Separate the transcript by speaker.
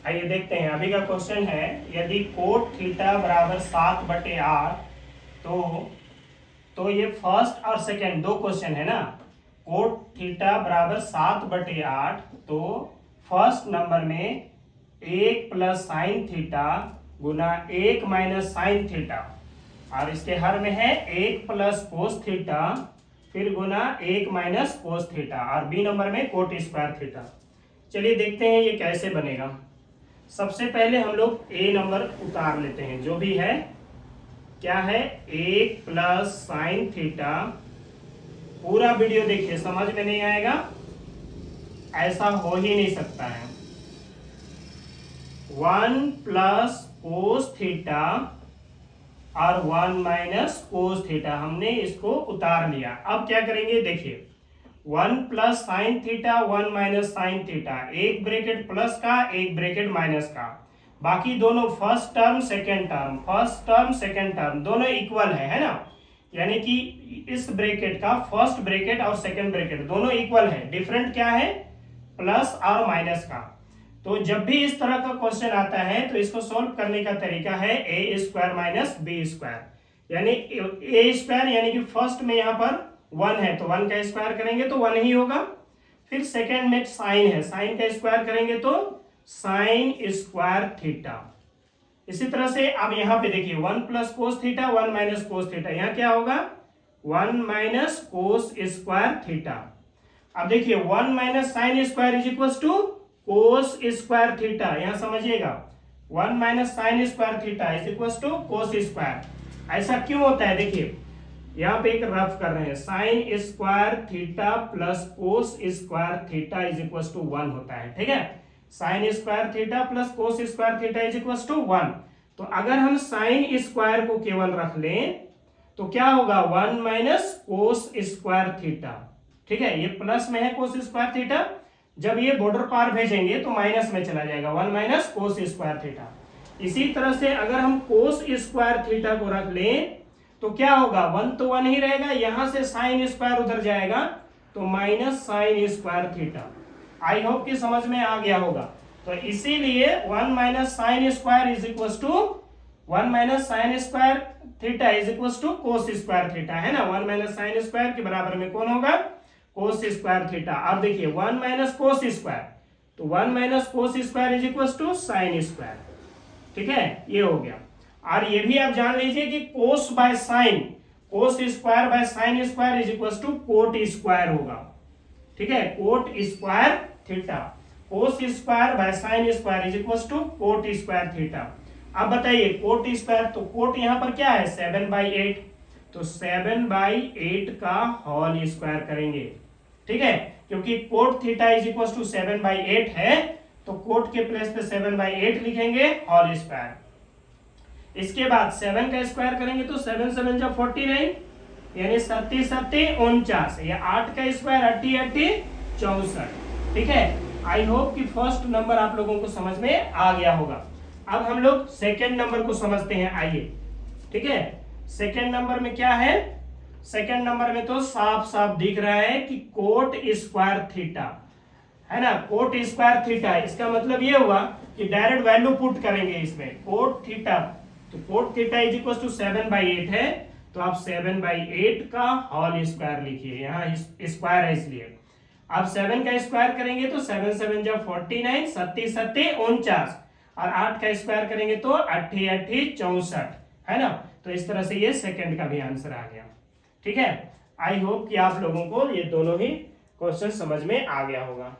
Speaker 1: आइए देखते हैं। अभी का क्वेश्चन है, यदि कोट थीटा बराबर 7/8, तो ये फर्स्ट और सेकेंड दो क्वेश्चन है ना। कोट थीटा बराबर 7/8, तो फर्स्ट नंबर में 1 प्लस साइन थीटा गुना 1 माइनस साइन थीटा, और इसके हर में है 1 प्लस कोस थीटा फिर गुना 1 माइनस कोस थीटा, और बी नंबर में कोट स्क्वायर थीटा। चलिए देखते हैं ये कैसे बनेगा। सबसे पहले हम लोग ए नंबर उतार लेते हैं, जो भी है। क्या है? 1 प्लस साइन थीटा। पूरा वीडियो देखिए, समझ में नहीं आएगा, ऐसा हो ही नहीं सकता है। 1 प्लस कोस थीटा और 1 माइनस कोस थीटा, हमने इसको उतार लिया। अब क्या करेंगे देखिए, 1 plus sine theta 1 minus sine theta, एक ब्रैकेट प्लस का एक ब्रैकेट माइनस का, बाकी दोनों first term second term, first term second term दोनों इक्वल है ना। यानी कि इस ब्रैकेट का फर्स्ट ब्रैकेट और सेकेंड ब्रैकेट दोनों इक्वल है, डिफरेंट क्या है? प्लस और माइनस का। तो जब भी इस तरह का क्वेश्चन आता है तो इसको सोल्व करने का तरीका है ए स्क्वायर माइनस बी स्क्वायर, यानी ए स्क्वायर यानी कि फर्स्ट में यहाँ पर 1 है तो 1 का स्क्वायर करेंगे तो 1 ही होगा। फिर सेकेंड में साइन है, साइन का स्क्वायर करेंगे तो साइन स्क्वायर थीटा। इसी तरह से अब यहां पे देखिए 1 plus cos theta 1 minus cos theta, यहां क्या होगा? 1 माइनस कोस स्क्वायर थीटा। अब देखिए 1 minus sine square is equal to cos square theta, यहां समझिएगा 1 minus sine square theta is equal to cos square. ऐसा क्यों होता है? देखिए यहां पे एक रफ कर रहे हैं, sine square theta plus cos square theta is equal to 1 होता है, ठीक है। Sine square theta plus cos square theta is equal to 1। तो अगर हम साइन स्क्वायर को केवल रख लें तो क्या होगा? 1 माइनस कोस स्क्वायर थीटा, ठीक है। ये प्लस में है कोस स्क्वायर थीटा, जब ये बॉर्डर पार भेजेंगे तो माइनस में चला जाएगा, 1 माइनस कोस स्क्वायर थीटा। इसी तरह से अगर हम कोस स्क्वायर थीटा को रख लें तो क्या होगा? 1 तो 1 ही रहेगा, यहां से साइन स्क्वायर उधर जाएगा तो minus sine square theta. I hope कि समझ में आ गया होगा। तो इसीलिए 1 minus sine square is equal to 1 minus sine square theta is equal to cos square theta, है ना। 1 माइनस साइन स्क्वायर के बराबर में कौन होगा? Cos square theta. अब देखिए 1 माइनस कोस स्क्वायर, तो 1 minus cos square is equal to sine square, ठीक है। ये हो गया। और ये भी आप जान लीजिए कि cos by sine, cos square by sine square is equal to cot square होगा, ठीक है। Cot square theta, cos square by sine square is equal to cot square theta. अब बताइए कोट स्क्वायर, तो कोट यहां पर क्या है? 7/8, तो 7/8 का होल स्क्वायर करेंगे, ठीक है। क्योंकि cot theta is equal to 7/8 है तो कोट के प्लेस पे 7/8 लिखेंगे होल स्क्वायर। इसके बाद 7 का स्क्वायर करेंगे तो 7 7 जा 49, यानी 7 7 49, या 8 का स्क्वायर 8 8 64, ठीक है। आई होप कि फर्स्ट नंबर आप लोगों को समझ में आ गया होगा। अब हम लोग सेकेंड नंबर को समझते हैं, आइए, ठीक है। सेकेंड नंबर में क्या है? सेकेंड नंबर में तो साफ साफ दिख रहा है कि कोट स्क्वायर थीटा, है ना। कोट स्क्वायर थीटा, इसका मतलब ये हुआ कि डायरेक्ट वैल्यू पुट करेंगे इसमें, कोट थीटा। तो cot theta is equal to 7/8 है, तो आप 7/8 का होल स्क्वायर लिखिए, यहाँ स्क्वायर है इसलिए। आप 7 का स्क्वायर करेंगे तो 7 7 जा 49, 7 7 49, और 8 का स्क्वायर करेंगे तो 8 8 64, है ना। तो इस तरह से ये सेकंड का भी आंसर आ गया, ठीक है। आई होप कि आप लोगों को ये दोनों ही क्वेश्चन समझ में आ गया होगा।